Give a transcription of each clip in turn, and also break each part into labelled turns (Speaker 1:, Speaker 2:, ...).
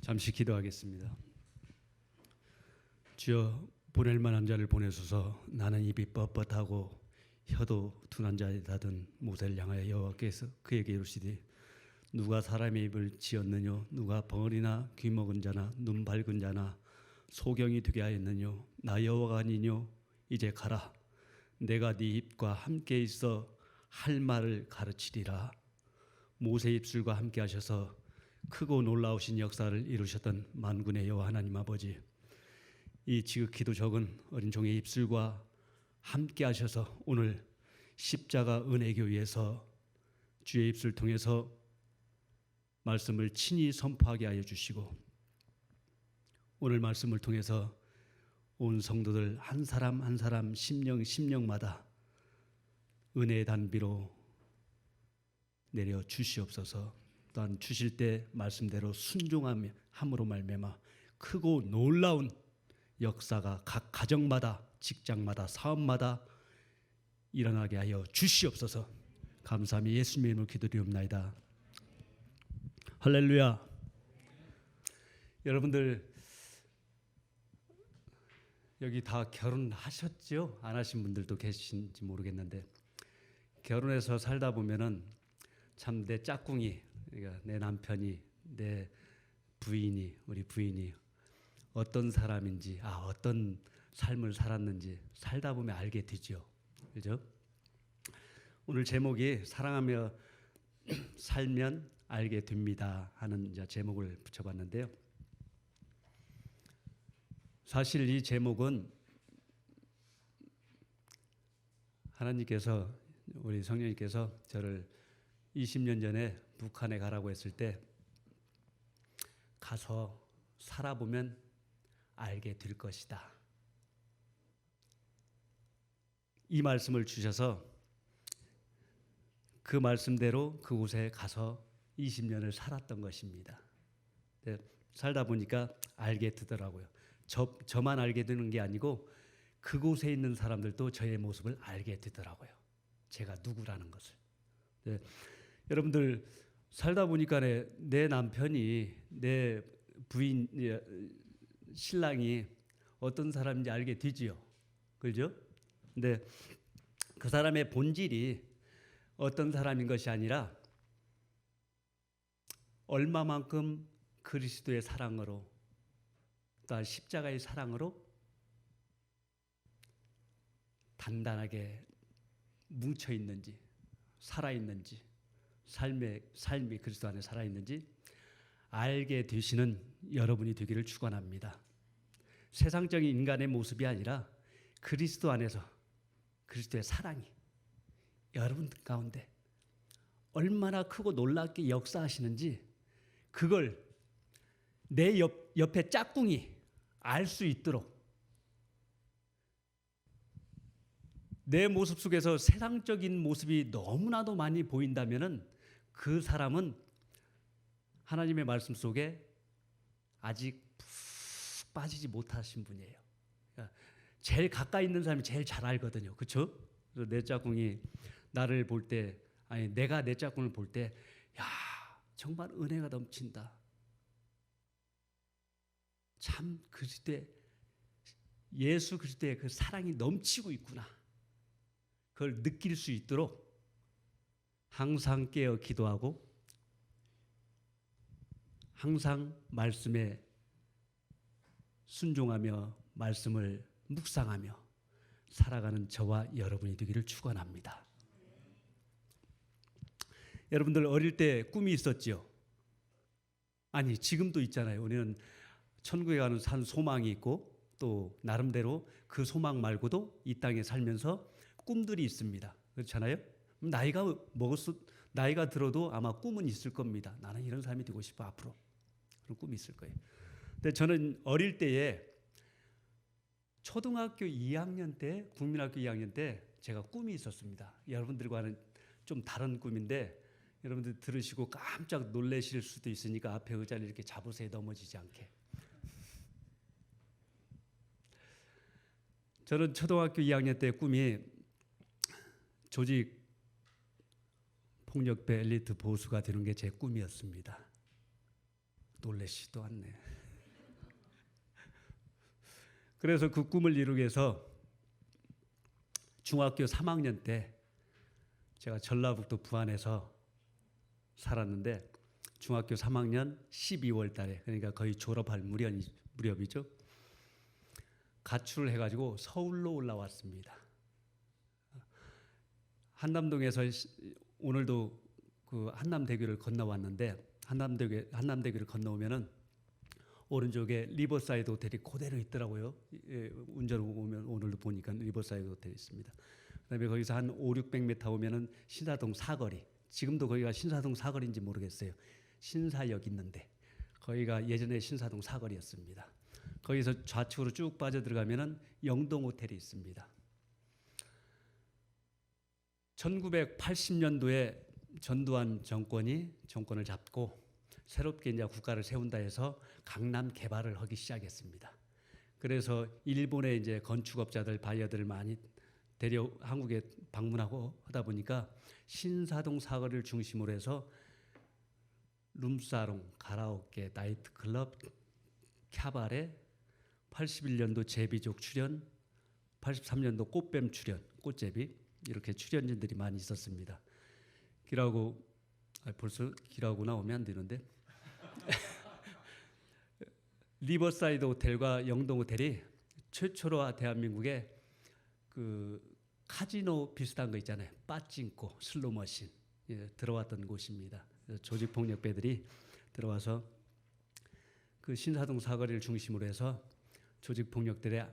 Speaker 1: 잠시 기도하겠습니다. 주여, 보낼 만한 자를 보내소서. 나는 입이 뻣뻣하고 혀도 둔한 자이다든 모세를 향하여 여호와께서 그에게 이르시되 누가 사람의 입을 지었느뇨? 누가 벙어리나 귀 먹은 자나 눈 밝은 자나 소경이 되게 하였느뇨? 나 여호와가 아니뇨? 이제 가라. 내가 네 입과 함께 있어 할 말을 가르치리라. 모세 입술과 함께 하셔서 크고 놀라우신 역사를 이루셨던 만군의 여호와 하나님 아버지, 이 지극히도 적은 어린 종의 입술과 함께 하셔서 오늘 십자가 은혜교회에서 주의 입술 통해서 말씀을 친히 선포하게 하여 주시고, 오늘 말씀을 통해서 온 성도들 한 사람 한 사람 심령마다 은혜의 단비로 내려 주시옵소서. 또한 주실 때 말씀대로 순종함으로 말미암아 크고 놀라운 역사가 각 가정마다, 직장마다, 사업마다 일어나게 하여 주시옵소서. 감사하며 예수님의 이름으로 기도드리옵나이다. 할렐루야. 여러분들 여기 다 결혼하셨죠? 안 하신 분들도 계신지 모르겠는데, 결혼해서 살다 보면은 참 내 짝꿍이, 그러니까 내 남편이, 내 부인이, 우리 부인이 어떤 사람인지, 어떤 삶을 살았는지 살다 보면 알게 되죠. 그죠? 오늘 제목이 사랑하며 살면 알게 됩니다 하는 제목을 붙여봤는데요. 사실 이 제목은 하나님께서, 우리 성령님께서 저를 20년 전에 북한에 가라고 했을 때 가서 살아보면 알게 될 것이다, 이 말씀을 주셔서 그 말씀대로 그곳에 가서 20년을 살았던 것입니다. 살다 보니까 알게 되더라고요. 저만 알게 되는 게 아니고 그곳에 있는 사람들도 저의 모습을 알게 되더라고요. 제가 누구라는 것을. 여러분들 살다 보니까 내 남편이, 내 부인, 신랑이 어떤 사람인지 알게 되지요. 그죠? 근데 그 사람의 본질이 어떤 사람인 것이 아니라 얼마만큼 그리스도의 사랑으로, 또 십자가의 사랑으로 단단하게 뭉쳐 있는지, 살아 있는지, 삶이 그리스도 안에 살아 있는지 알게 되시는 여러분이 되기를 축원합니다. 세상적인 인간의 모습이 아니라 그리스도 안에서 그리스도의 사랑이 여러분 가운데 얼마나 크고 놀랍게 역사하시는지, 그걸 내 옆에 짝꿍이 알 수 있도록, 내 모습 속에서 세상적인 모습이 너무나도 많이 보인다면은 그 사람은 하나님의 말씀 속에 아직 푹 빠지지 못하신 분이에요. 그러니까 제일 가까이 있는 사람이 제일 잘 알거든요. 그렇죠? 내 짝꿍이 나를 볼 때, 내가 내 짝꿍을 볼 때, 야, 정말 은혜가 넘친다. 참 예수 그리스도의 그 사랑이 넘치고 있구나. 그걸 느낄 수 있도록 항상 깨어 기도하고 항상 말씀에 순종하며 말씀을 묵상하며 살아가는 저와 여러분이 되기를 축원합니다. 여러분들 어릴 때 꿈이 있었지요? 아니, 지금도 있잖아요. 우리는 천국에 가는 산 소망이 있고, 또 나름대로 그 소망 말고도 이 땅에 살면서 꿈들이 있습니다. 그렇잖아요? 나이가 들어도 아마 꿈은 있을 겁니다. 나는 이런 사람이 되고 싶어, 앞으로. 그런 꿈이 있을 거예요. 근데 저는 어릴 때에 초등학교 2학년 때, 국민학교 2학년 때 제가 꿈이 있었습니다. 여러분들과는 좀 다른 꿈인데 여러분들 들으시고 깜짝 놀라실 수도 있으니까 앞에 의자를 이렇게 잡으세요. 넘어지지 않게. 저는 초등학교 2학년 때 꿈이 조직 폭력배 엘리트 보수가 되는 게 제 꿈이었습니다. 놀래시도 않네. 그래서 그 꿈을 이루기 위해서 중학교 3학년 때 제가 전라북도 부안에서 살았는데 중학교 3학년 12월 달에, 그러니까 거의 졸업할 무렵이죠. 가출을 해가지고 서울로 올라왔습니다. 한남동에서 오늘도 그 한남대교를 건너왔는데 한남대교를 건너오면은 오른쪽에 리버사이드 호텔이 그대로 있더라고요. 운전을 오면 오늘도 보니까 리버사이드 호텔이 있습니다. 그다음에 거기서 한 500-600m 오면은 신사동 사거리. 지금도 거기가 신사동 사거리인지 모르겠어요. 신사역 있는데 거기가 예전에 신사동 사거리였습니다. 거기서 좌측으로 쭉 빠져 들어가면은 영동 호텔이 있습니다. 1980년도에 전두환 정권이 정권을 잡고 새롭게 이제 국가를 세운다 해서 강남 개발을 하기 시작했습니다. 그래서 일본의 이제 건축업자들, 바이어들을 많이 데려 한국에 방문하고 하다 보니까 신사동 사거리를 중심으로 해서 룸사롱, 가라오케, 나이트클럽, 캬바레, 81년도 제비족 출연, 83년도 꽃뱀 출연, 꽃제비 이렇게 출연진들이 많이 있었습니다. 길하고 벌써 길하고 나오면 안 되는데 리버사이드 호텔과 영동 호텔이 최초로 대한민국에 그 카지노 비슷한 거 있잖아요. 빠찡코, 슬로머신 들어왔던 곳입니다. 조직폭력배들이 들어와서 그 신사동 사거리를 중심으로 해서 조직폭력들의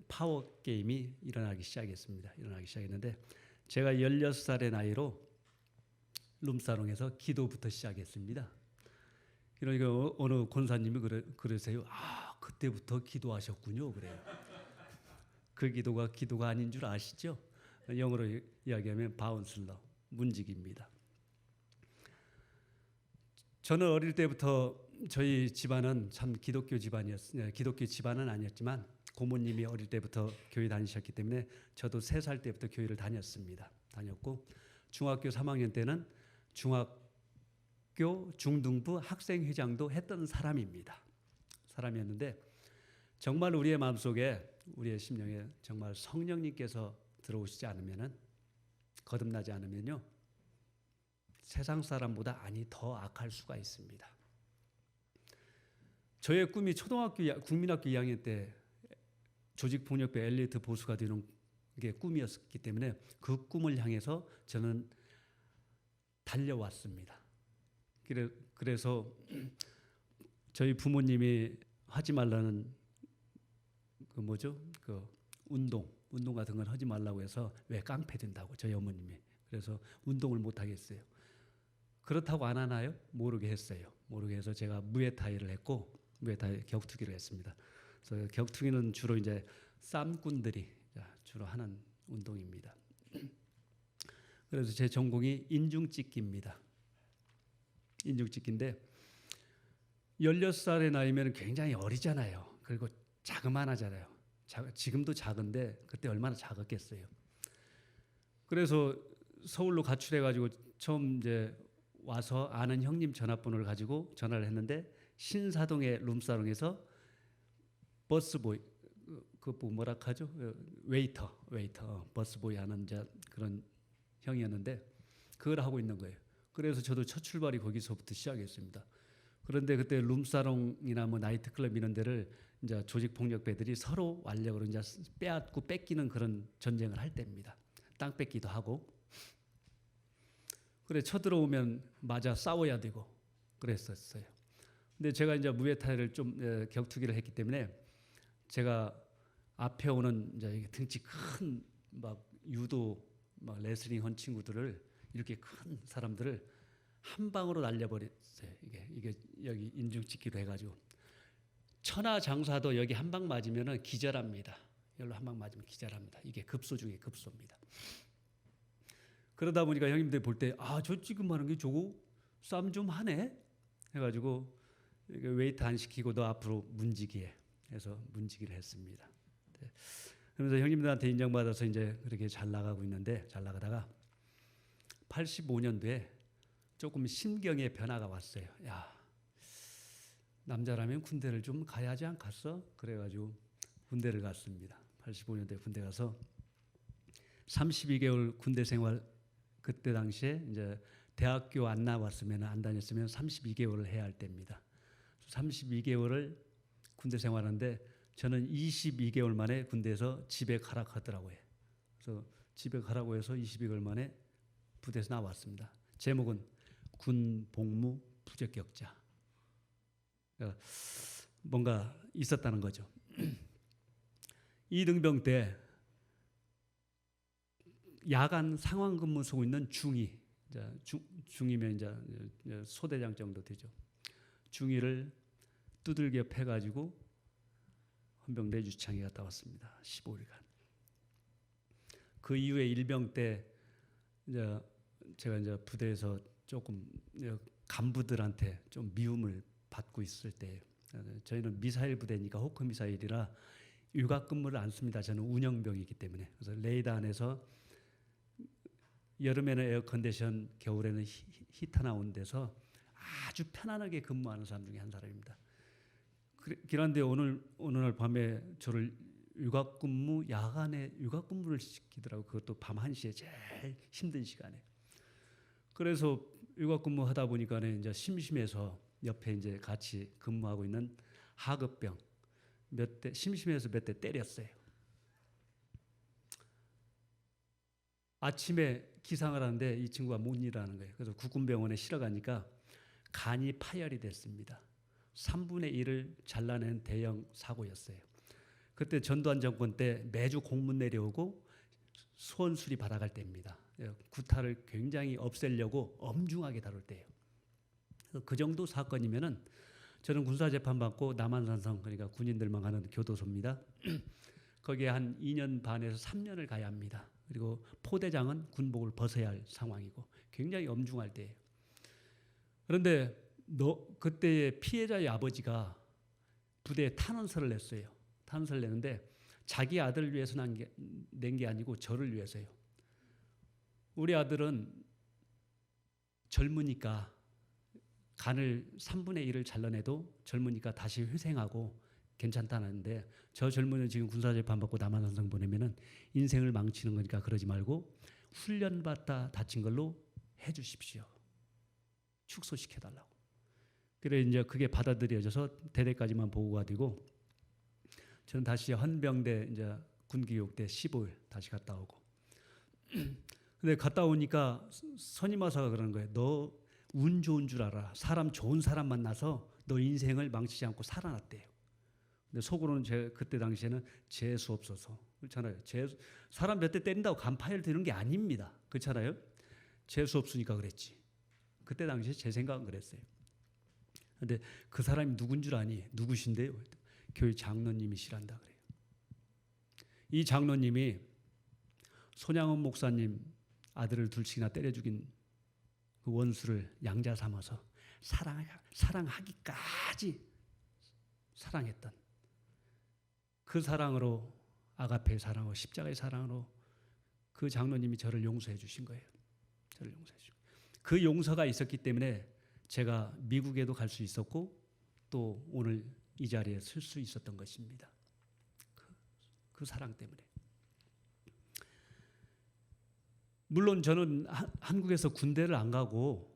Speaker 1: 파워 게임이 일어나기 시작했는데 제가 16살의 나이로 룸사롱에서 기도부터 시작했습니다. 그러니까 어느 권사님이 그러세요. 아, 그때부터 기도하셨군요. 그래요. 그 기도가 아닌 줄 아시죠? 영어로 이야기하면 바운슬러, 문지기입니다. 저는 어릴 때부터 저희 집안은 참 기독교 집안이었어요. 기독교 집안은 아니었지만 고모님이 어릴 때부터 교회 다니셨기 때문에 저도 3살 때부터 교회를 다녔고 중학교 3학년 때는 중학교 중등부 학생회장도 했던 사람이었는데 정말 우리의 마음속에 우리의 심령에 정말 성령님께서 들어오시지 않으면은 거듭나지 않으면요 세상 사람보다 아니 더 악할 수가 있습니다. 저의 꿈이 국민학교 2학년 때 조직폭력배 엘리트 보수가 되는 게 꿈이었기 때문에 그 꿈을 향해서 저는 달려왔습니다. 그래서 저희 부모님이 하지 말라는 그 운동 같은 건 하지 말라고 해서 왜 깡패 된다고 저희 어머님이 그래서 운동을 못 하겠어요. 그렇다고 안 하나요? 모르게 했어요. 모르게 해서 제가 무에타이를 했고 무에타이 격투기를 했습니다. 그래서 격투기는 주로 이제 쌈꾼들이 주로 하는 운동입니다. 그래서 제 전공이 인중찢기입니다. 인중찢기인데 16살의 나이면 굉장히 어리잖아요. 그리고 자그만하잖아요. 지금도 작은데 그때 얼마나 작았겠어요. 그래서 서울로 가출해가지고 처음 이제 와서 아는 형님 전화번호를 가지고 전화를 했는데 신사동의 룸사롱에서 버스보이 뭐라 하죠? 웨이터 버스보이 하는 그런 형이었는데 그걸 하고 있는 거예요. 그래서 저도 첫 출발이 거기서부터 시작했습니다. 그런데 그때 룸사롱이나 뭐 나이트클럽 이런 데를 이제 조직폭력배들이 서로 완력으로 이제 빼앗고 뺏기는 그런 전쟁을 할 때입니다. 땅 뺏기도 하고. 그래 쳐들어오면 맞아 싸워야 되고 그랬었어요. 근데 제가 이제 무에타이를 좀 격투기를 했기 때문에 제가 앞에 오는 이제 등치 큰 막 유도 막 레슬링 한 친구들을 이렇게 큰 사람들을 한 방으로 날려버렸어요. 이게 여기 인중찢기로 해가지고 천하장사도 여기 한 방 맞으면은 기절합니다. 여기로 한 방 맞으면 기절합니다. 이게 급소 중에 급소입니다. 그러다 보니까 형님들이 볼 때 저 지금 하는 게 저거 싸움 좀 하네 해가지고 웨이트 안 시키고 너 앞으로 문지기해 해서 문지기를 했습니다. 네. 그러면서 형님들한테 인정받아서 이제 그렇게 잘 나가고 있는데 잘 나가다가 85년도에 조금 심경의 변화가 왔어요. 야, 남자라면 군대를 좀 가야 하지 않겠어? 그래가지고 군대를 갔습니다. 85년도에 군대 가서 32개월 군대 생활, 그때 당시에 이제 대학교 안 나왔으면, 안 다녔으면 32개월을 해야 할 때입니다. 32개월을 군대 생활하는데 저는 22개월 만에 군대에서 집에 가라고 하더라고요. 그래서 집에 가라고 해서 22개월 만에 부대에서 나왔습니다. 제목은 군 복무 부적격자. 그러니까 뭔가 있었다는 거죠. 이등병 때 야간 상황 근무 쓰고 있는 중위, 중이면 이제 소대장 정도 되죠. 중위를 두들겨 패가지고 헌병대 유창에 갔다 왔습니다. 15일간. 그 이후에 일병 때 이제 제가 이제 부대에서 조금 간부들한테 좀 미움을 받고 있을 때, 저희는 미사일 부대니까 호크 미사일이라 유각 근무를 안 씁니다. 저는 운영병이기 때문에. 그래서 레이더 안에서 여름에는 에어컨디션, 겨울에는 히터 나온 데서 아주 편안하게 근무하는 사람 중에 한 사람입니다. 그런데 어느 날 밤에 저를 유각근무, 야간에 유각근무를 시키더라고요. 그것도 밤 1시에 제일 힘든 시간에. 그래서 유각근무 하다 보니까 이제 심심해서 옆에 이제 같이 근무하고 있는 하급병 몇 대, 심심해서 몇 대 때렸어요. 아침에 기상을 하는데 이 친구가 못 일어나는 거예요. 그래서 국군병원에 실어가니까 간이 파열이 됐습니다. 3분의 1을 잘라낸 대형 사고였어요. 그때 전두환 정권 때 매주 공문 내려오고 소원수리 받아갈 때입니다. 구타를 굉장히 없애려고 엄중하게 다룰 때예요. 그 정도 사건이면은 저는 군사재판 받고 남한산성, 그러니까 군인들만 가는 교도소입니다. 거기에 한 2년 반에서 3년을 가야 합니다. 그리고 포대장은 군복을 벗어야 할 상황이고 굉장히 엄중할 때예요. 그런데 그때의 피해자의 아버지가 부대에 탄원서를 냈어요. 탄원서를 내는데 자기 아들을 위해서 낸 게 아니고 저를 위해서요. 우리 아들은 젊으니까 간을 3분의 1을 잘라내도 젊으니까 다시 회생하고 괜찮다는데 저 젊은이는 지금 군사재판 받고 남한산성 보내면은 인생을 망치는 거니까 그러지 말고 훈련받다 다친 걸로 해주십시오. 축소시켜달라고. 그래 이제 그게 받아들여져서 대대까지만 보고가 되고 저는 다시 헌병대 이제 군기육대 15일 다시 갔다 오고. 근데 갔다 오니까 선임하사가 그러는 거예요. 너 운 좋은 줄 알아. 사람 좋은 사람 만나서 너 인생을 망치지 않고 살아났대요. 근데 속으로는 그때 당시에는 재수 없어서 그렇잖아요. 사람 몇 대 때린다고 간파열 되는 게 아닙니다. 그렇잖아요. 재수 없으니까 그랬지. 그때 당시에 제 생각은 그랬어요. 근데 그 사람이 누군 줄 아니? 누구신데요? 교회 장로님이시란다 그래요. 이 장로님이 손양원 목사님 아들을 둘씩이나 때려 죽인 그 원수를 양자 삼아서 사랑하기까지 사랑했던 그 사랑으로, 아가페의 사랑으로, 십자가의 사랑으로 그 장로님이 저를 용서해 주신 거예요. 저를 용서해 주신 거예요. 그 용서가 있었기 때문에 제가 미국에도 갈 수 있었고 또 오늘 이 자리에 설 수 있었던 것입니다. 그 사랑 때문에. 물론 저는 한국에서 군대를 안 가고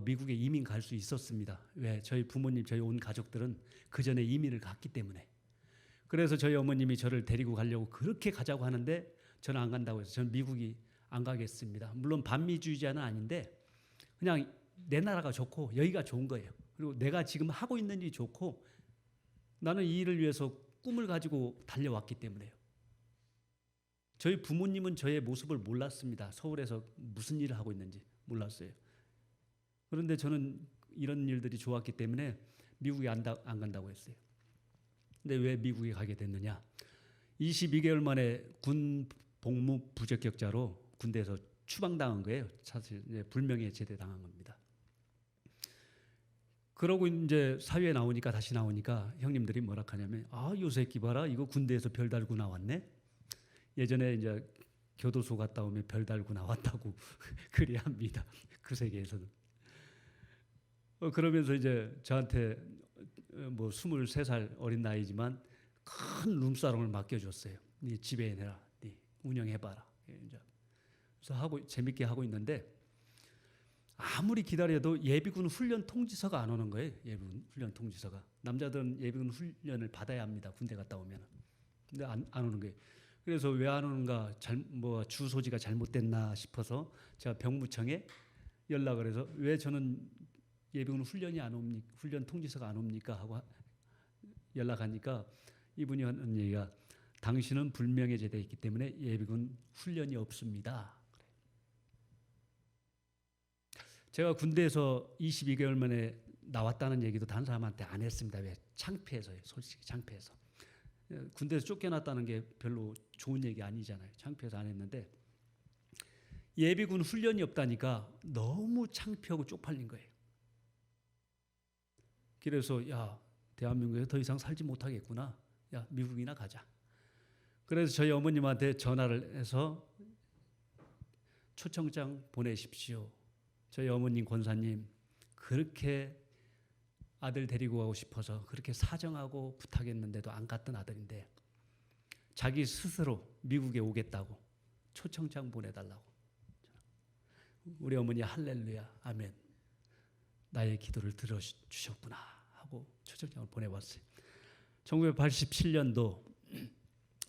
Speaker 1: 미국에 이민 갈 수 있었습니다. 왜? 저희 부모님, 저희 온 가족들은 그 전에 이민을 갔기 때문에. 그래서 저희 어머님이 저를 데리고 가려고 그렇게 가자고 하는데 저는 안 간다고 해서 저는 미국이 안 가겠습니다. 물론 반미주의자는 아닌데 그냥 내 나라가 좋고 여기가 좋은 거예요. 그리고 내가 지금 하고 있는 일이 좋고 나는 이 일을 위해서 꿈을 가지고 달려왔기 때문에요. 저희 부모님은 저의 모습을 몰랐습니다. 서울에서 무슨 일을 하고 있는지 몰랐어요. 그런데 저는 이런 일들이 좋았기 때문에 미국에 안 간다고 했어요. 근데 왜 미국에 가게 됐느냐? 22개월 만에 군 복무 부적격자로 군대에서 추방당한 거예요. 사실 불명예 제대당한 겁니다. 그러고 이제 사회에 나오니까 다시 나오니까 형님들이 뭐라 하냐면 요 새끼 봐라. 이거 군대에서 별 달고 나왔네. 예전에 이제 교도소 갔다 오면 별 달고 나왔다고 그래야 합니다. 그 세계에서는. 그러면서 이제 저한테 뭐 23살 어린 나이지만 큰 룸사롱을 맡겨줬어요. 네 집에 내라, 네 운영해봐라. 이제 그래서 하고 재밌게 하고 있는데 아무리 기다려도 예비군 훈련 통지서가 안 오는 거예요. 예비군 훈련 통지서가. 남자들은 예비군 훈련을 받아야 합니다. 군대 갔다 오면. 근데 안 오는 거예요. 그래서 왜 안 오는가, 뭐 주소지가 잘못됐나 싶어서 제가 병무청에 연락을 해서 왜 저는 예비군 훈련이 안 옵니까? 훈련 통지서가 안 옵니까? 하고 연락하니까 이분이 하는 얘기가 당신은 불명예제대에 있기 때문에 예비군 훈련이 없습니다. 제가 군대에서 22개월 만에 나왔다는 얘기도 다른 사람한테 안 했습니다. 왜? 창피해서요. 솔직히 창피해서. 군대에서 쫓겨났다는 게 별로 좋은 얘기 아니잖아요. 창피해서 안 했는데 예비군 훈련이 없다니까 너무 창피하고 쪽팔린 거예요. 그래서 야, 대한민국에 더 이상 살지 못하겠구나. 야, 미국이나 가자. 그래서 저희 어머님한테 전화를 해서 초청장 보내십시오. 저희 어머님 권사님 그렇게 아들 데리고 가고 싶어서 그렇게 사정하고 부탁했는데도 안 갔던 아들인데 자기 스스로 미국에 오겠다고 초청장 보내달라고. 우리 어머니 할렐루야 아멘, 나의 기도를 들어주셨구나 하고 초청장을 보내봤어요. 1987년도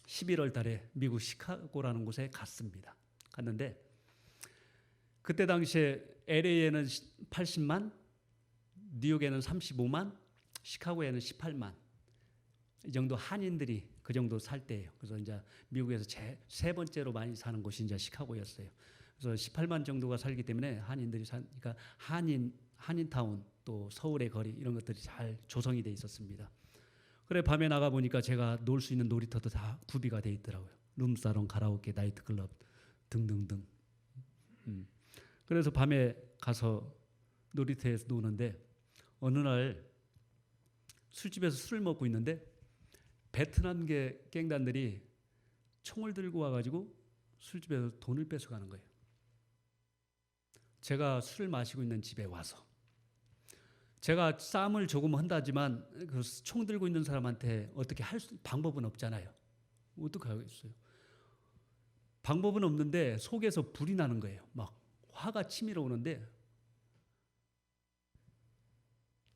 Speaker 1: 11월 달에 미국 시카고라는 곳에 갔습니다. 갔는데 그때 당시에 LA에는 80만, 뉴욕에는 35만, 시카고에는 18만 이 정도 한인들이 그 정도 살 때예요. 그래서 이제 미국에서 세 번째로 많이 사는 곳이 이제 시카고였어요. 그래서 18만 정도가 살기 때문에 한인들이 사니까 한인타운 또 서울의 거리 이런 것들이 잘 조성이 돼 있었습니다. 그래 밤에 나가 보니까 제가 놀 수 있는 놀이터도 다 구비가 돼 있더라고요. 룸사롱, 가라오케, 나이트클럽 등등등. 그래서 밤에 가서 놀이터에서 노는데 어느 날 술집에서 술을 먹고 있는데 베트남계 갱단들이 총을 들고 와가지고 술집에서 돈을 뺏어가는 거예요. 제가 술을 마시고 있는 집에 와서 제가 싸움을 조금 한다지만 그 총 들고 있는 사람한테 어떻게 할 방법은 없잖아요. 어떻게 하겠어요? 방법은 없는데 속에서 불이 나는 거예요. 막 화가 치밀어 오는데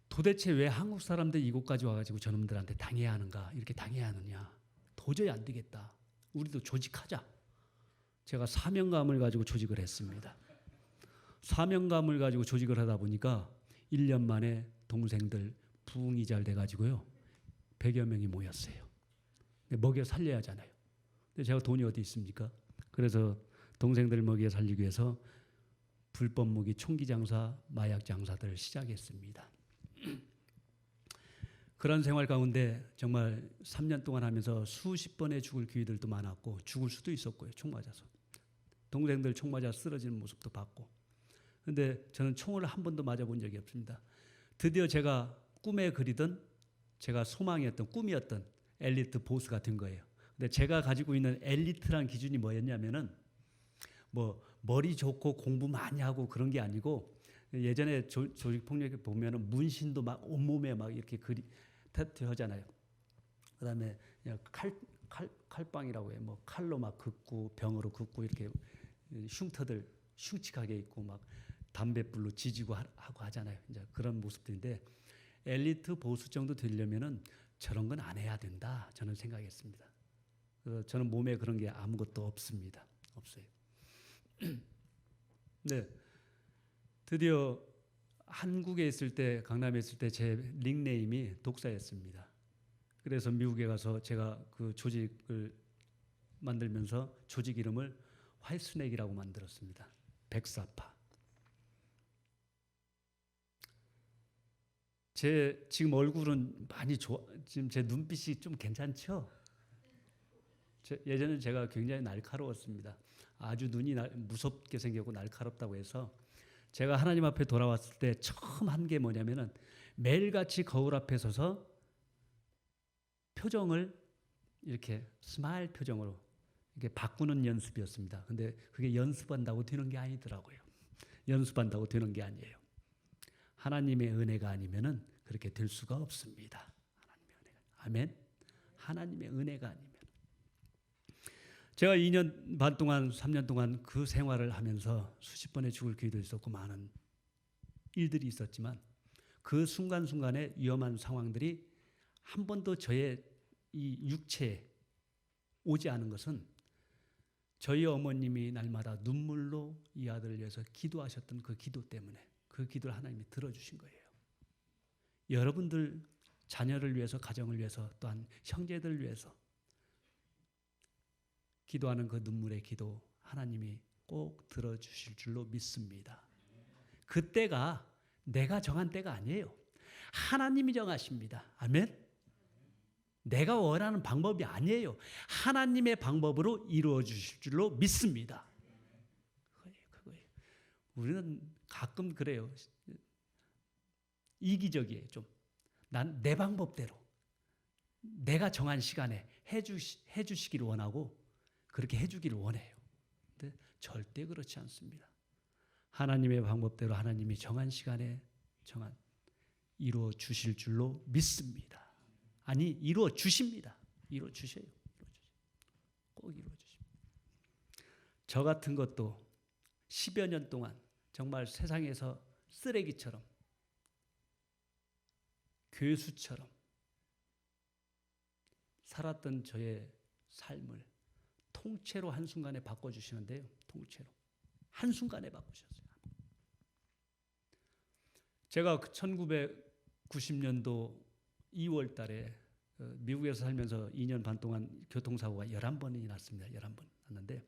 Speaker 1: 도대체 왜 한국 사람들이 이곳까지 와가지고 저놈들한테 당해야 하는가, 이렇게 당해야 하느냐. 도저히 안 되겠다. 우리도 조직하자. 제가 사명감을 가지고 조직을 했습니다. 사명감을 가지고 조직을 하다 보니까 1년 만에 동생들 부흥이 잘 돼가지고요 100여 명이 모였어요. 먹여 살려야 하잖아요. 근데 제가 돈이 어디 있습니까? 그래서 동생들 먹여 살리기 위해서 불법 무기 총기 장사, 마약 장사들을 시작했습니다. 그런 생활 가운데 정말 3년 동안 하면서 수십 번의 죽을 기회들도 많았고 죽을 수도 있었고요. 총 맞아서. 동생들 총 맞아 쓰러지는 모습도 봤고. 그런데 저는 총을 한 번도 맞아본 적이 없습니다. 드디어 제가 꿈에 그리던 제가 소망이었던 꿈이었던 엘리트 보스가 된 거예요. 근데 제가 가지고 있는 엘리트란 기준이 뭐였냐면은 뭐 머리 좋고 공부 많이 하고 그런 게 아니고 예전에 조직폭력에 보면은 문신도 막 온몸에 막 이렇게 타투 하잖아요. 그다음에 칼빵이라고 해요. 뭐 칼로 막 긋고 병으로 긋고 이렇게 흉터들 흉측하게 있고 막 담뱃불로 지지고 하고 하잖아요. 이제 그런 모습들인데 엘리트 보수 정도 되려면은 저런 건 안 해야 된다. 저는 생각했습니다. 그래서 저는 몸에 그런 게 아무것도 없습니다. 없어요. 네, 드디어 한국에 있을 때, 강남에 있을 때 제 닉네임이 독사였습니다. 그래서 미국에 가서 제가 그 조직을 만들면서 조직 이름을 화이트스네이크라고 만들었습니다. 백사파. 제 지금 얼굴은 많이 지금 제 눈빛이 좀 괜찮죠? 예전에 제가 굉장히 날카로웠습니다. 아주 눈이 무섭게 생겼고 날카롭다고 해서 제가 하나님 앞에 돌아왔을 때 처음 한 게 뭐냐면은 매일같이 거울 앞에 서서 표정을 이렇게 스마일 표정으로 이렇게 바꾸는 연습이었습니다. 근데 그게 연습한다고 되는 게 아니더라고요. 연습한다고 되는 게 아니에요. 하나님의 은혜가 아니면은 그렇게 될 수가 없습니다. 하나님의 은혜가. 아멘. 하나님의 은혜가 아니면. 제가 2년 반 동안 3년 동안 그 생활을 하면서 수십 번의 죽을 기회도 있었고 많은 일들이 있었지만 그 순간순간에 위험한 상황들이 한 번도 저의 이 육체에 오지 않은 것은 저희 어머님이 날마다 눈물로 이 아들을 위해서 기도하셨던 그 기도 때문에 그 기도를 하나님이 들어주신 거예요. 여러분들 자녀를 위해서, 가정을 위해서, 또한 형제들을 위해서 기도하는 그 눈물의 기도 하나님이 꼭 들어주실 줄로 믿습니다. 그때가 내가 정한 때가 아니에요. 하나님이 정하십니다. 아멘. 내가 원하는 방법이 아니에요. 하나님의 방법으로 이루어 주실 줄로 믿습니다. 그거예요. 우리는 가끔 그래요. 이기적이에요. 좀. 난 내 방법대로 내가 정한 시간에 해주시기를 원하고 그렇게 해주기를 원해요. 근데 절대 그렇지 않습니다. 하나님의 방법대로 하나님이 정한 시간에 이루어 주실 줄로 믿습니다. 아니, 이루어 주십니다. 이루어 주셔요. 꼭 이루어 주십니다. 저 같은 것도 10여 년 동안 정말 세상에서 쓰레기처럼, 괴수처럼 살았던 저의 삶을 통째로 한순간에 바꿔주시는데요. 통째로. 한순간에 바꾸셨어요. 제가 1990년도 2월 달에 미국에서 살면서 2년 반 동안 교통사고가 11번이 났습니다. 11번 났는데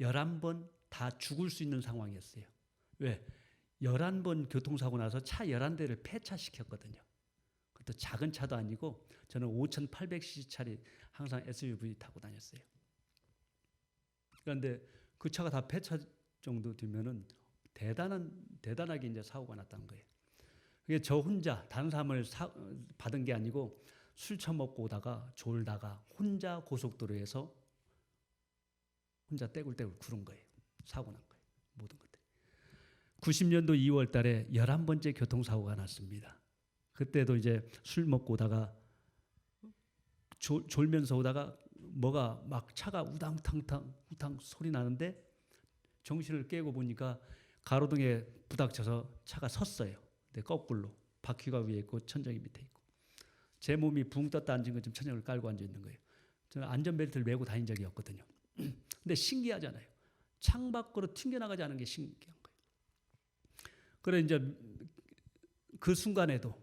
Speaker 1: 11번 다 죽을 수 있는 상황이었어요. 왜? 11번 교통사고 나서 차 11대를 폐차시켰거든요. 그것도 작은 차도 아니고 저는 5,800cc짜리 항상 SUV 타고 다녔어요. 그런데 그 차가 다 폐차 정도 되면은 대단하게 이제 사고가 났다는 거예요. 그게 저 혼자 다른 사람을 받은 게 아니고 술 처먹고 오다가 졸다가 혼자 고속도로에서 혼자 떼굴떼굴 구른 거예요. 사고 난 거예요. 모든 것들이. 90년도 2월 달에 11번째 교통사고가 났습니다. 그때도 이제 술 먹고 오다가 졸면서 오다가 뭐가 막 차가 우당탕탕 소리 나는데 정신을 깨고 보니까 가로등에 부닥쳐서 차가 섰어요. 근데 거꾸로 바퀴가 위에 있고 천정이 밑에 있고 제 몸이 붕 떴다 앉은 것처럼 천정을 깔고 앉아 있는 거예요. 저는 안전벨트를 메고 다닌 적이 없거든요. 근데 신기하잖아요. 창밖으로 튕겨나가지 않은 게 신기한 거예요. 그래 이제 그 순간에도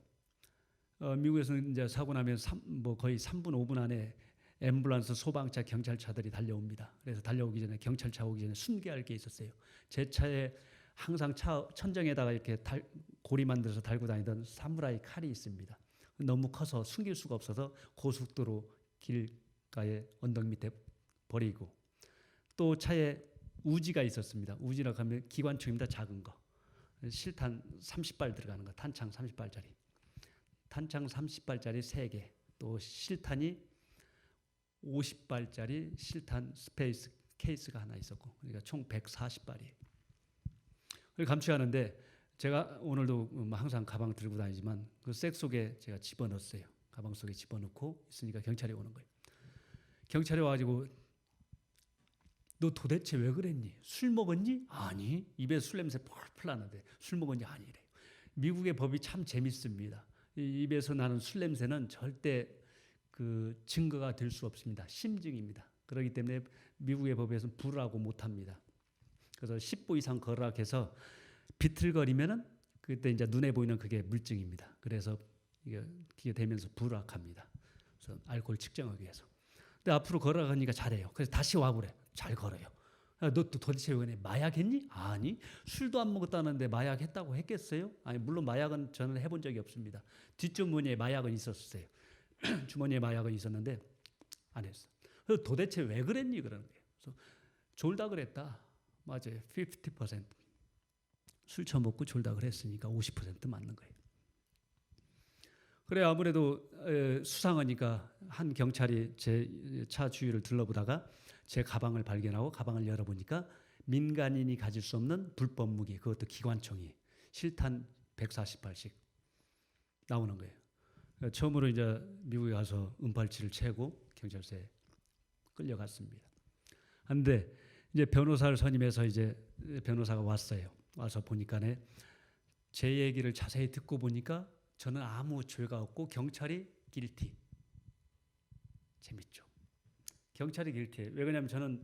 Speaker 1: 미국에서는 이제 사고 나면 거의 3분 5분 안에 앰뷸런스, 소방차, 경찰차들이 달려옵니다. 그래서 달려오기 전에 경찰차 오기 전에 순계할 게 있었어요. 제 차에 항상 차 천정에다가 이렇게 고리 만들어서 달고 다니던 사무라이 칼이 있습니다. 너무 커서 숨길 수가 없어서 고속도로 길가에 언덕 밑에 버리고 또 차에 우지가 있었습니다. 우지라고 하면 기관총입니다. 작은 거. 실탄 30발 들어가는 거. 탄창 30발짜리. 탄창 30발짜리 3개. 또 실탄이 50발짜리 실탄 스페이스 케이스가 하나 있었고 그러니까 총 140발이에요. 그걸 감취하는데 제가 오늘도 항상 가방 들고 다니지만 그 색 속에 제가 집어넣었어요. 가방 속에 집어넣고 있으니까 경찰이 오는 거예요. 경찰이 와가지고 너 도대체 왜 그랬니? 술 먹었니? 아니. 입에 술 냄새 펄펄 나는데 술 먹었니? 아니래요. 미국의 법이 참 재밌습니다. 입에서 나는 술 냄새는 절대 그 증거가 될 수 없습니다. 심증입니다. 그렇기 때문에 미국의 법에서는 불하고 못합니다. 그래서 10보 이상 거락해서 비틀거리면은 그때 이제 눈에 보이는 그게 물증입니다. 그래서 이게 되면서 불악합니다. 그래서 알코올 측정하기 위해서. 근데 앞으로 걸어가니까 잘해요. 그래서 다시 와보래. 잘 걸어요. 너 도대체 왜 그래? 마약 했니? 아니. 술도 안 먹었다는데 마약 했다고 했겠어요? 아니, 물론 마약은 저는 해본 적이 없습니다. 뒷주머니에 마약은 있었어요. 주머니에 마약은 있었는데 안 했어. 그래서 도대체 왜 그랬니? 그러는 거예요. 그래서 졸다 그랬다. 맞아요. 50%. 술 처먹고 졸다 그랬으니까 50% 맞는 거예요. 그래 아무래도 수상하니까 한 경찰이 제 차 주위를 둘러보다가 제 가방을 발견하고 가방을 열어보니까 민간인이 가질 수 없는 불법 무기, 그것도 기관총이 실탄 140발씩 나오는 거예요. 처음으로 이제 미국에 가서 은팔치를 채고 경찰서에 끌려갔습니다. 그런데 이제 변호사를 선임해서 이제 변호사가 왔어요. 와서 보니까네 제 얘기를 자세히 듣고 보니까 저는 아무 죄가 없고 경찰이 길티. 재밌죠? 경찰이 길티예요. 왜 그러냐면 저는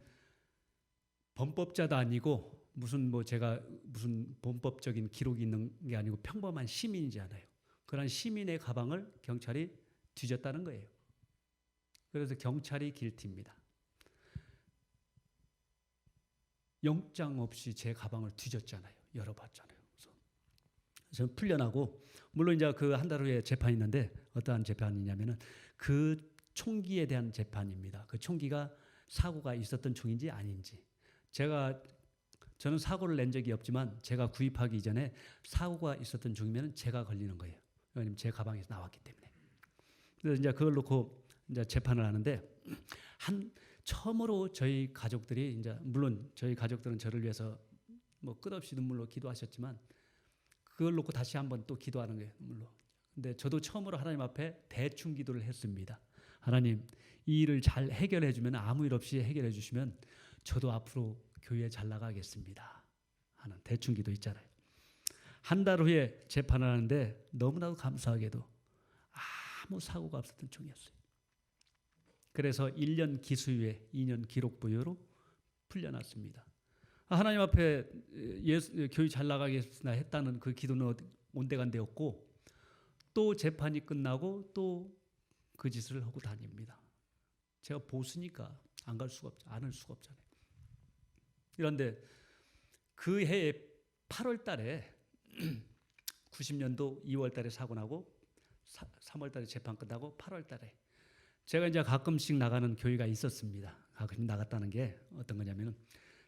Speaker 1: 범법자도 아니고 무슨 뭐 제가 무슨 범법적인 기록이 있는 게 아니고 평범한 시민이잖아요. 그런 시민의 가방을 경찰이 뒤졌다는 거예요. 그래서 경찰이 길티입니다. 영장 없이 제 가방을 뒤졌잖아요. 열어봤잖아요. 그래서 저는 풀려나고 물론 이제 그 한 달 후에 재판이 있는데 어떠한 재판이냐면은 그 총기에 대한 재판입니다. 그 총기가 사고가 있었던 총인지 아닌지. 저는 사고를 낸 적이 없지만 제가 구입하기 이전에 사고가 있었던 총이면 제가 걸리는 거예요. 왜냐하면 제 가방에서 나왔기 때문에. 그래서 이제 그걸 놓고 이제 재판을 하는데 처음으로 저희 가족들이 이제 물론 저희 가족들은 저를 위해서 뭐 끝없이 눈물로 기도하셨지만 그걸 놓고 다시 한번 또 기도하는 거예요. 눈물로. 근데 저도 처음으로 하나님 앞에 대충 기도를 했습니다. 하나님, 이 일을 잘 해결해 주면 아무 일 없이 해결해 주시면 저도 앞으로 교회 잘 나가겠습니다. 하는 대충 기도 있잖아요. 한 달 후에 재판을 하는데 너무나도 감사하게도 아무 사고가 없었던 총이었어요. 그래서 1년 기수유예, 2년 기록부여로 풀려났습니다. 하나님 앞에 교회 잘 나가겠으나 했다는 그 기도는 온데간데였고 또 재판이 끝나고 또 그 짓을 하고 다닙니다. 제가 보수니까 안 갈 수가 없죠. 안 할 수가 없잖아요. 그런데 그 해에 8월 달에 90년도 2월 달에 사고 나고 3월 달에 재판 끝나고 8월 달에 제가 이제 가끔씩 나가는 교회가 있었습니다. 가끔씩 나갔다는 게 어떤 거냐면은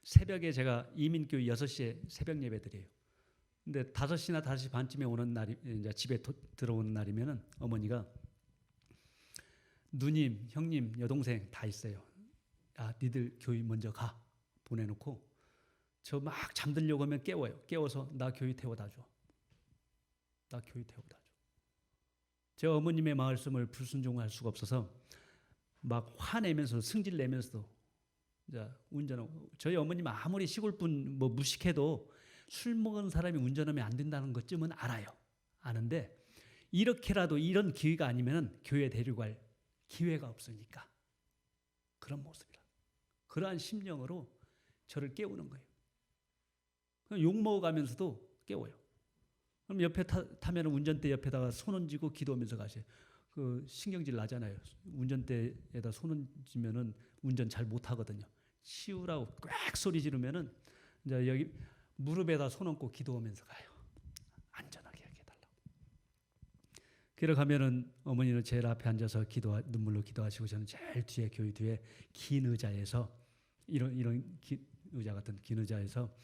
Speaker 1: 새벽에 제가 이민교회 6시에 새벽 예배 드려요. 근데 5시나 5시 반쯤에 오는 날이 이제 집에 들어오는 날이면은 어머니가 누님, 형님, 여동생 다 있어요. 야, 니들 교회 먼저 가. 보내놓고 저 막 잠들려고 하면 깨워요. 깨워서 나 교회 태워다 줘. 나 교회 태워다 줘. 제 어머님의 말씀을 불순종할 수가 없어서 막 화내면서 승질 내면서도 이제 운전하고 저희 어머님 아무리 시골분 뭐 무식해도 술 먹은 사람이 운전하면 안 된다는 것쯤은 알아요. 아는데 이렇게라도 이런 기회가 아니면 교회 데리고 갈 기회가 없으니까 그런 모습이라. 그러한 심령으로 저를 깨우는 거예요. 욕 먹어가면서도 깨워요. 그럼 옆에 타면 운전대 옆에다가 손 얹고 기도하면서 가세요. 그 신경질 나잖아요. 운전대에다 손 얹으면은 운전 잘 못하거든요. 치우라고 꽥 소리 지르면은 이제 여기 무릎에다 손 얹고 기도하면서 가요. 안전하게 해달라고. 그러고 가면은 어머니는 제일 앞에 앉아서 눈물로 기도하시고 저는 제일 뒤에 교회 뒤에 긴 의자에서 이런 의자 같은 긴 의자에서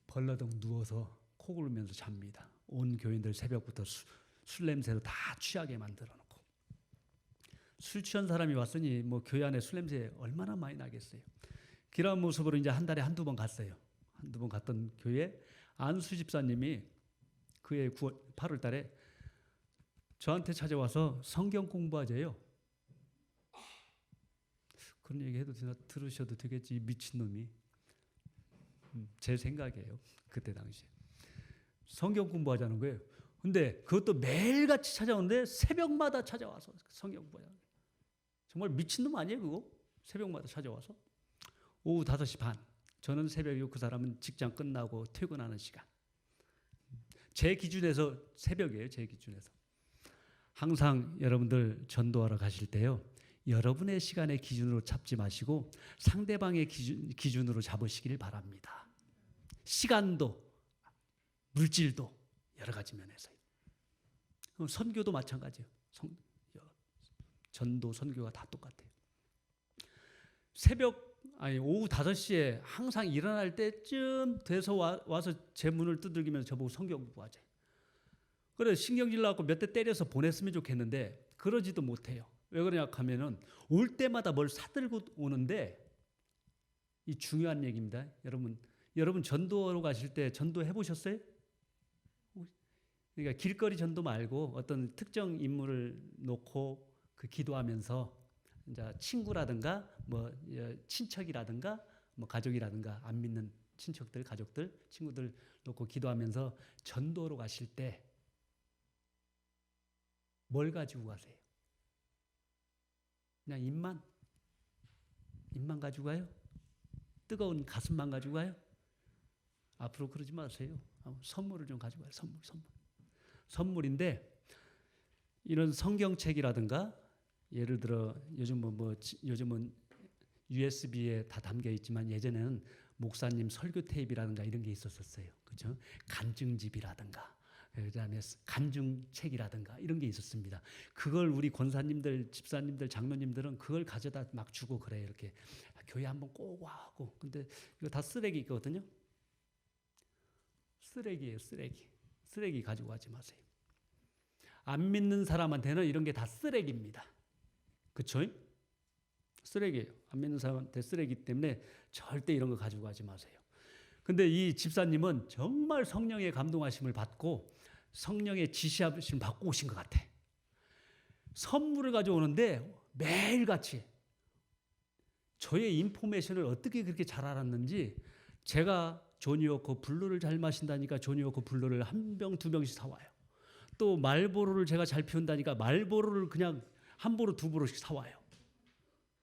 Speaker 1: 벌러덩 누워서 코 골면서 잡니다. 온 교인들 새벽부터 술 냄새로 다 취하게 만들어 놓고 술 취한 사람이 왔으니 뭐 교회 안에 술 냄새 얼마나 많이 나겠어요. 그런 모습으로 이제 한 달에 한두 번 갔어요. 한두 번 갔던 교회 안수 집사님이 그해 8월 달에 저한테 찾아와서 성경 공부하재요. 그런 얘기 해도 되나 들으셔도 되겠지 미친놈이. 제 생각이에요. 그때 당시에. 성경 공부하자는 거예요. 근데 그것도 매일같이 찾아오는데 새벽마다 찾아와서 성경 공부하자는 거예요. 정말 미친놈 아니에요 그거? 새벽마다 찾아와서. 오후 5시 반. 저는 새벽이고 그 사람은 직장 끝나고 퇴근하는 시간. 제 기준에서 새벽이에요. 제 기준에서. 항상 여러분들 전도하러 가실 때요. 여러분의 시간의 기준으로 잡지 마시고 상대방의 기준으로 잡으시길 바랍니다. 시간도 물질도 여러 가지 면에서요. 선교도 마찬가지예요. 전도 선교가 다 똑같아요. 오후 5시에 항상 일어날 때쯤 돼서 와서 제 문을 두들기면서 저보고 성경 공부하자. 그래 신경질 나고 몇 대 때려서 보냈으면 좋겠는데 그러지도 못해요. 왜 그러냐 하면은 올 때마다 뭘 사들고 오는데 이 중요한 얘기입니다. 여러분 전도하러 가실 때 전도 해보셨어요? 그러니까 길거리 전도 말고 어떤 특정 인물을 놓고 그 기도하면서 이제 친구라든가 뭐 친척이라든가 뭐 가족이라든가 안 믿는 친척들, 가족들, 친구들 놓고 기도하면서 전도로 가실 때 뭘 가지고 가세요? 그냥 입만 가지고 가요? 뜨거운 가슴만 가지고 가요? 앞으로 그러지 마세요. 선물을 좀 가지고 가요. 선물인데 이런 성경책이라든가 예를 들어 요즘은 USB에 다 담겨 있지만 예전에는 목사님 설교 테이프라든가 이런 게 있었어요. 그렇죠? 간증집이라든가 그다음에 간증책이라든가 이런 게 있었습니다. 그걸 우리 권사님들, 집사님들, 장로님들은 그걸 가져다 막 주고 그래요. 이렇게 교회 한번 꼭 와 하고. 근데 이거 다 쓰레기거든요. 쓰레기예요, 쓰레기. 쓰레기 가지고 가지 마세요. 안 믿는 사람한테는 이런 게 다 쓰레기입니다. 그렇죠? 쓰레기예요. 안 믿는 사람한테 쓰레기 때문에 절대 이런 거 가지고 가지 마세요. 근데 이 집사님은 정말 성령의 감동하심을 받고 성령의 지시하심을 받고 오신 것 같아. 선물을 가져오는데 매일같이 저의 인포메이션을 어떻게 그렇게 잘 알았는지 제가 조니워커 블루를 잘 마신다니까 조니워커 블루를 한 병, 두 병씩 사와요. 또 말보로를 제가 잘 피운다니까 말보로를 그냥 한 보로, 두 보로씩 사와요.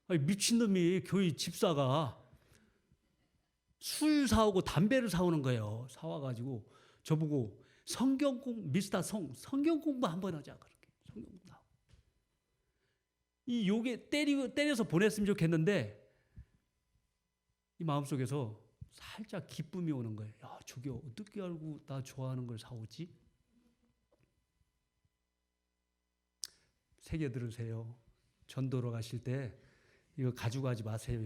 Speaker 1: 아니, 미친놈이 교회 집사가 술 사오고 담배를 사오는 거예요. 사와가지고 저보고 미스터 성경 공부 한번 하자. 그렇게 성경 공부 하고. 이 욕에 때려서 보냈으면 좋겠는데 이 마음속에서 살짝 기쁨이 오는 거예요. 야, 저게 어떻게 알고 나 좋아하는 걸 사오지? 새겨 들으세요. 전도로 가실 때 이거 가지고 가지 마세요.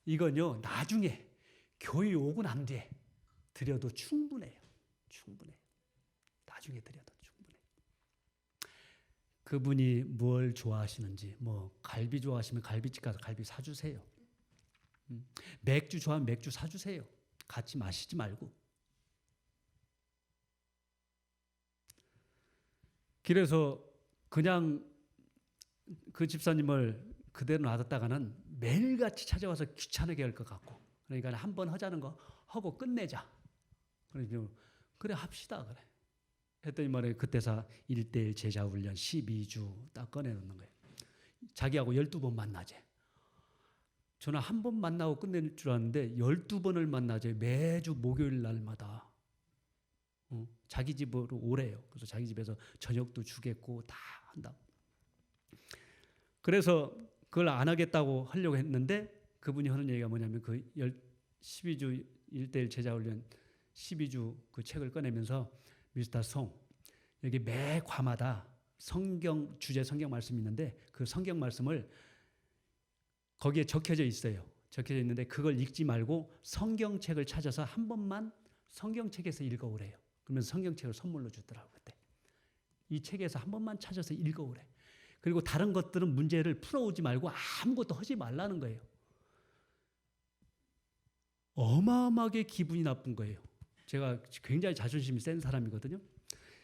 Speaker 1: 이건요 나중에 교회 오고 난 뒤에 드려도 충분해요. 나중에 드려도 충분해요. 그분이 뭘 좋아하시는지 뭐 갈비 좋아하시면 갈비집 가서 갈비 사주세요. 맥주 좋아하면 맥주 사주세요. 같이 마시지 말고. 그래서 그냥 그 집사님을 그대로 놔뒀다가는 매일같이 찾아와서 귀찮게 할 것 같고 그러니까 한번 하자는 거 하고 끝내자. 그래 합시다 그래. 했더니 말이에요. 그때서 1:1 제자훈련 12주 딱 꺼내놓는 거예요. 자기하고 12번 만나재. 저는 한 번 만나고 끝낼 줄 알았는데 12번을 만나재. 매주 목요일 날마다. 자기 집으로 오래요. 그래서 자기 집에서 저녁도 주겠고 다 한다. 그래서 그걸 안 하겠다고 하려고 했는데 그분이 하는 얘기가 뭐냐면 그 12주 1:1 제자훈련 12주 그 책을 꺼내면서 미스터 송 여기 매 과마다 주제 성경 말씀이 있는데 그 성경 말씀을 거기에 적혀져 있어요. 적혀져 있는데 그걸 읽지 말고 성경책을 찾아서 한 번만 성경책에서 읽어오래요. 그러면서 성경책을 선물로 주더라고요. 그때. 이 책에서 한 번만 찾아서 읽어오래. 그리고 다른 것들은 문제를 풀어오지 말고 아무것도 하지 말라는 거예요. 어마어마하게 기분이 나쁜 거예요. 제가 굉장히 자존심이 센 사람이거든요.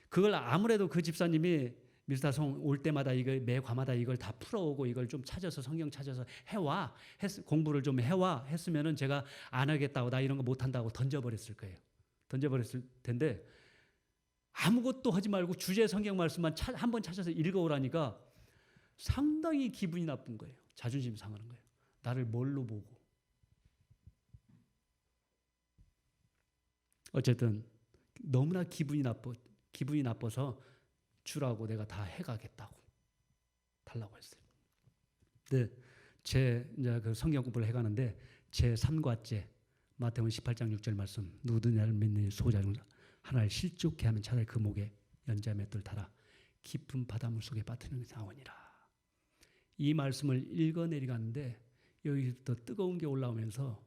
Speaker 1: 그걸 아무래도 그 집사님이 미스터 송 올 때마다 매 과마다 이걸 다 풀어오고 이걸 좀 찾아서 성경 찾아서 해와 공부를 좀 해와 했으면은 제가 안 하겠다고 나 이런 거 못 한다고 던져버렸을 거예요. 던져버렸을 텐데 아무것도 하지 말고 주제 성경 말씀만 한 번 찾아서 읽어오라니까 상당히 기분이 나쁜 거예요. 자존심 상하는 거예요. 나를 뭘로 보고. 어쨌든 너무나 기분이 나빠서 주라고 내가 다 해가겠다고 달라고 했어요. 근데 이제 그 성경 공부를 해가는데 제 3과째 마태복음 18장 6절 말씀 누구든 나를 믿는 소자는 하나를 실족케 하면 차라리 그 목에 연자 맷돌 달아 깊은 바닷물 속에 빠뜨리는 사원이라. 이 말씀을 읽어내려가는데 여기부터 뜨거운 게 올라오면서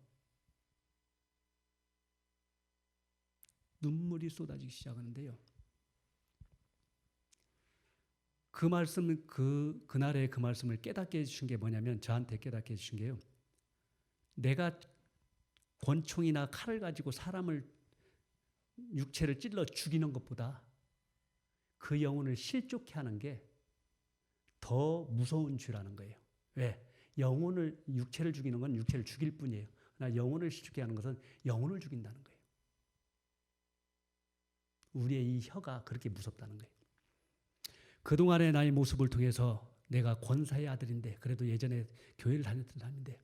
Speaker 1: 눈물이 쏟아지기 시작하는데요. 그 말씀은 그날의 그 말씀을 깨닫게 해주신 게 뭐냐면 저한테 깨닫게 해주신 게요. 내가 권총이나 칼을 가지고 사람을 육체를 찔러 죽이는 것보다 그 영혼을 실족해 하는 게 더 무서운 죄라는 거예요. 왜? 육체를 죽이는 건 육체를 죽일 뿐이에요. 그러나 영혼을 실족해 하는 것은 영혼을 죽인다는 거예요. 우리의 이 혀가 그렇게 무섭다는 거예요. 그동안의 나의 모습을 통해서 내가 권사의 아들인데, 그래도 예전에 교회를 다녔던 사람인데,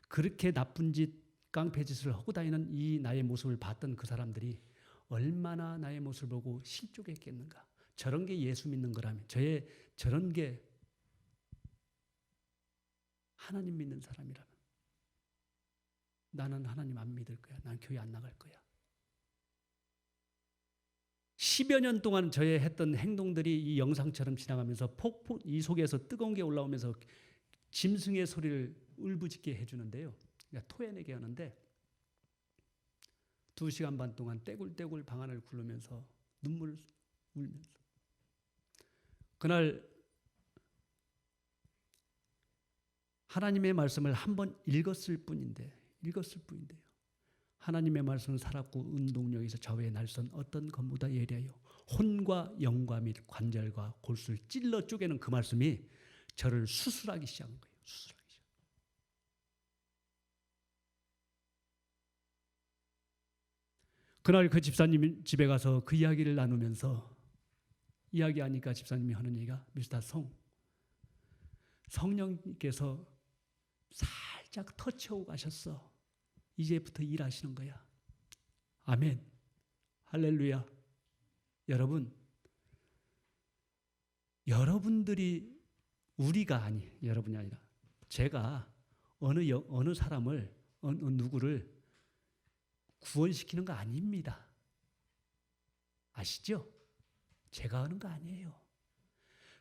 Speaker 1: 그렇게 나쁜 짓, 깡패 짓을 하고 다니는 이 나의 모습을 봤던 그 사람들이 얼마나 나의 모습을 보고 실족했겠는가. 저런 게 예수 믿는 거라면, 저런 게 하나님 믿는 사람이라면 나는 하나님 안 믿을 거야. 난 교회 안 나갈 거야. 10여 년 동안 저의 했던 행동들이 이 영상처럼 지나가면서 이 속에서 뜨거운 게 올라오면서 짐승의 소리를 울부짖게 해주는데요. 그러니까 토해내게 하는데 2시간 반 동안 떼굴떼굴 방 안을 굴르면서 눈물을 울면서 그날 하나님의 말씀을 한 번 읽었을 뿐인데요. 하나님의 말씀은 살았고 운동력에서 좌우에 날선 어떤 것보다 예리하여 혼과 영과 및 관절과 골수를 찔러 쪼개는 그 말씀이 저를 수술하기 시작한 거예요. 그날 그 집사님 집에 가서 그 이야기를 나누면서 이야기하니까 집사님이 하는 얘기가 미스터 성령님께서 살짝 터치하고 가셨어. 이제부터 일하시는 거야. 아멘. 할렐루야. 여러분들이 여러분이 아니라 제가 어느 사람을 누구를 구원시키는 거 아닙니다. 아시죠? 제가 하는 거 아니에요.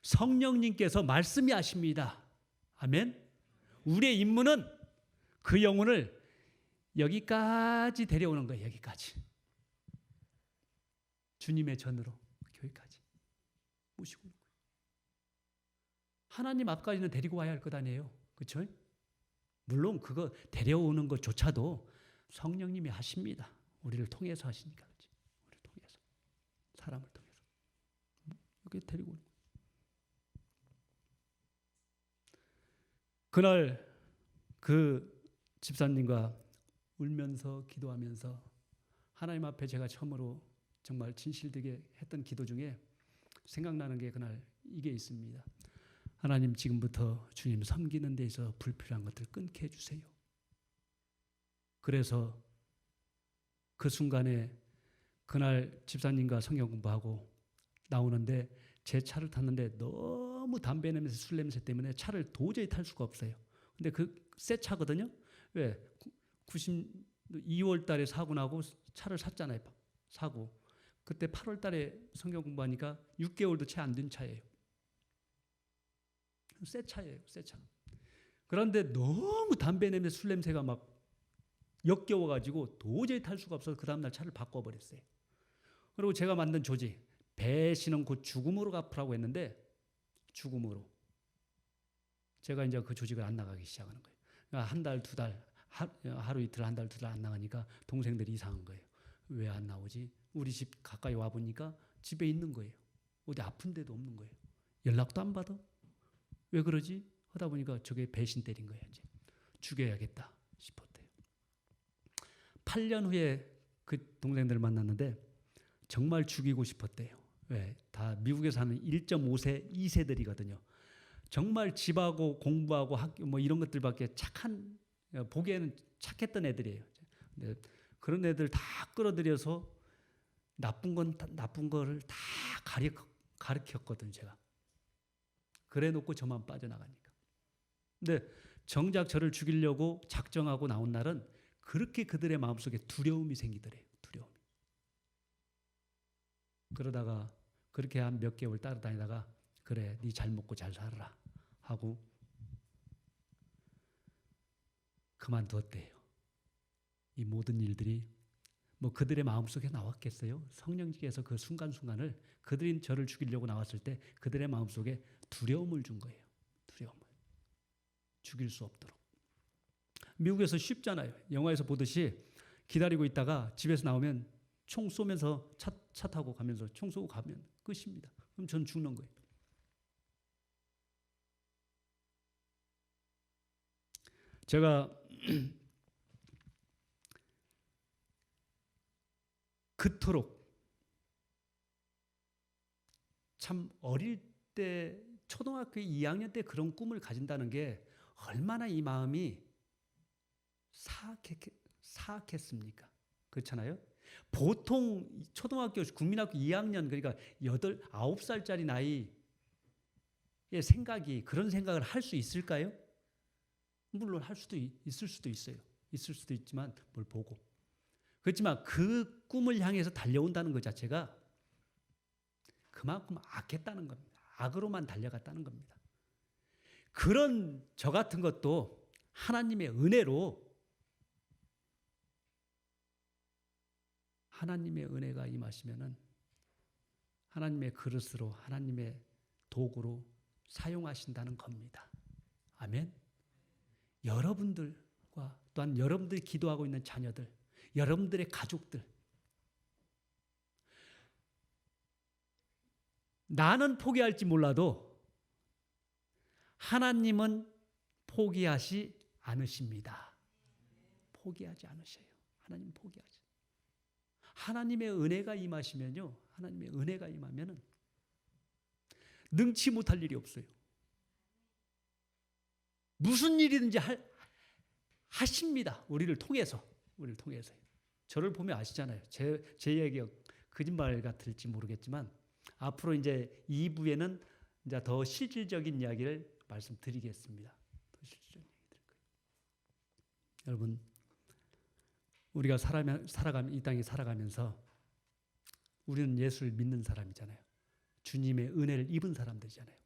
Speaker 1: 성령님께서 말씀이 하십니다. 아멘. 우리의 임무는 그 영혼을 여기까지 데려오는 거예요. 여기까지. 주님의 전으로 교회까지 모시고 오는 거예요. 하나님 앞까지는 데리고 와야 할 것 아니에요. 그렇죠? 물론 그거 데려오는 것조차도 성령님이 하십니다. 우리를 통해서 하시니까. 그렇지? 우리를 통해서. 사람을 통해서. 여기 데리고 오는 거예요. 그날 그 집사님과 울면서 기도하면서 하나님 앞에 제가 처음으로 정말 진실되게 했던 기도 중에 생각나는 게 그날 이게 있습니다. 하나님, 지금부터 주님 섬기는 데 있어서 불필요한 것들 끊게 해주세요. 그래서 그 순간에 그날 집사님과 성경 공부하고 나오는데 제 차를 탔는데 너무 담배 냄새, 술 냄새 때문에 차를 도저히 탈 수가 없어요. 근데 그 새 차거든요. 왜? 2월 달에 사고 나고 차를 샀잖아요. 사고. 그때 8월 달에 성경 공부하니까 6개월도 채 안 된 차예요. 새 차예요. 새 차. 그런데 너무 담배 냄새, 술 냄새가 막 역겨워가지고 도저히 탈 수가 없어서 그 다음날 차를 바꿔버렸어요. 그리고 제가 만든 조직, 배신은 곧 죽음으로 갚으라고 했는데 죽음으로. 제가 이제 그 조직을 안 나가기 시작하는 거예요. 한 달, 두 달, 하루 이틀, 한 달, 두 달 안 나가니까 동생들이 이상한 거예요. 왜 안 나오지? 우리 집 가까이 와보니까 집에 있는 거예요. 어디 아픈 데도 없는 거예요. 연락도 안 받아. 왜 그러지? 하다 보니까 저게 배신 때린 거예요. 이제 죽여야겠다 싶었대요. 8년 후에 그 동생들을 만났는데 정말 죽이고 싶었대요. 왜? 다 미국에 사는 1.5세, 2세들이거든요. 정말 집하고 공부하고 학교 뭐 이런 것들밖에 보기에는 착했던 애들이에요. 그런 애들 다 끌어들여서 나쁜 거를 다 가르쳤거든요, 제가. 그래 놓고 저만 빠져나가니까. 근데 정작 저를 죽이려고 작정하고 나온 날은 그렇게 그들의 마음속에 두려움이 생기더래요. 두려움이. 그러다가 그렇게 한 몇 개월 따라다니다가 그래, 네 잘 먹고 잘 살아라 하고 그만두었대요. 이 모든 일들이 뭐 그들의 마음속에 나왔겠어요? 성령님께서 그 순간순간을 그들이 저를 죽이려고 나왔을 때 그들의 마음속에 두려움을 준 거예요. 두려움을. 죽일 수 없도록. 미국에서 쉽잖아요. 영화에서 보듯이 기다리고 있다가 집에서 나오면 총 쏘면서 차 타고 가면서 총 쏘고 가면 끝입니다. 그럼 전 죽는 거예요. 제가 그토록 참 어릴 때 초등학교 2학년 때 그런 꿈을 가진다는 게 얼마나 이 마음이 사악했습니까? 그렇잖아요. 보통 초등학교 국민학교 2학년 그러니까 9살짜리 나이의 생각이 그런 생각을 할 수 있을까요? 물론 할 수도 있을 수도 있어요. 있을 수도 있지만 뭘 보고. 그렇지만 그 꿈을 향해서 달려온다는 것 자체가 그만큼 악했다는 겁니다. 악으로만 달려갔다는 겁니다. 그런 저 같은 것도 하나님의 은혜로 하나님의 은혜가 임하시면은 하나님의 그릇으로 하나님의 도구로 사용하신다는 겁니다. 아멘. 여러분들과 또한 여러분들이 기도하고 있는 자녀들, 여러분들의 가족들, 나는 포기할지 몰라도 하나님은 포기하지 않으십니다. 포기하지 않으셔요. 하나님 포기하지. 하나님의 은혜가 임하시면요. 하나님의 은혜가 임하면은 능치 못할 일이 없어요. 무슨 일이든지 하십니다. 우리를 통해서. 저를 보면 아시잖아요. 제 얘기가 거짓말 같을지 모르겠지만 앞으로 이제 2부에는 이제 더 실질적인 이야기를 말씀드리겠습니다. 더 실질적인 이야기 드릴 거예요. 여러분, 우리가 이 땅에 살아가면서 우리는 예수를 믿는 사람이잖아요. 주님의 은혜를 입은 사람들이잖아요.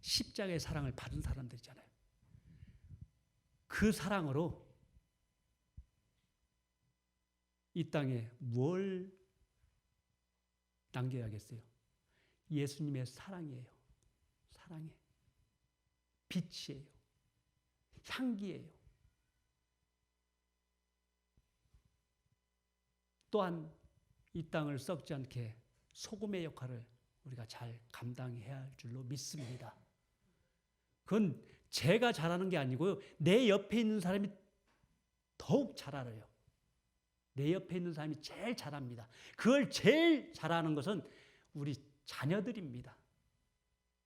Speaker 1: 십자가의 사랑을 받은 사람들이잖아요. 그 사랑으로 이 땅에 뭘 남겨야겠어요? 예수님의 사랑이에요. 사랑이에요. 빛이에요. 향기예요. 또한 이 땅을 썩지 않게 소금의 역할을 우리가 잘 감당해야 할 줄로 믿습니다. 그건 제가 잘하는 게 아니고요. 내 옆에 있는 사람이 더욱 잘 알아요. 내 옆에 있는 사람이 제일 잘합니다. 그걸 제일 잘하는 것은 우리 자녀들입니다.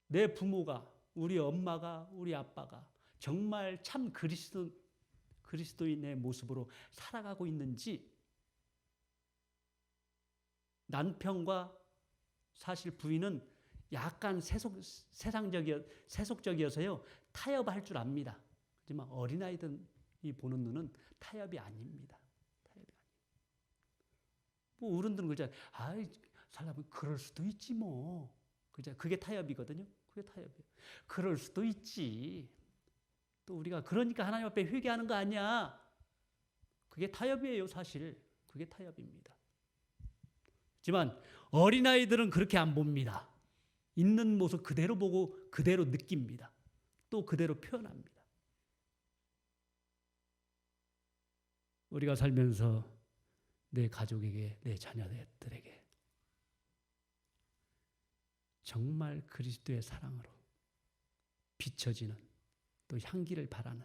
Speaker 1: 내 부모가, 우리 엄마가, 우리 아빠가 정말 참 그리스도인의 모습으로 살아가고 있는지 남편과 사실 부인은 약간 세속적이어서요. 타협할 줄 압니다. 하지만 어린아이들이 보는 눈은 타협이 아닙니다. 타협이 아니에요. 뭐 어른들은 그러잖아요. 아이, 살라면 그럴 수도 있지 뭐. 그게 타협이거든요. 그게 타협이에요. 그럴 수도 있지. 또 우리가 그러니까 하나님 앞에 회개하는 거 아니야. 그게 타협이에요, 사실. 그게 타협입니다. 하지만 어린아이들은 그렇게 안 봅니다. 있는 모습 그대로 보고 그대로 느낍니다. 또 그대로 표현합니다. 우리가 살면서 내 가족에게, 내 자녀들에게 정말 그리스도의 사랑으로 비춰지는 또 향기를 바라는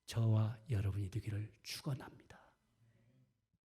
Speaker 1: 저와 여러분이 되기를 축원합니다.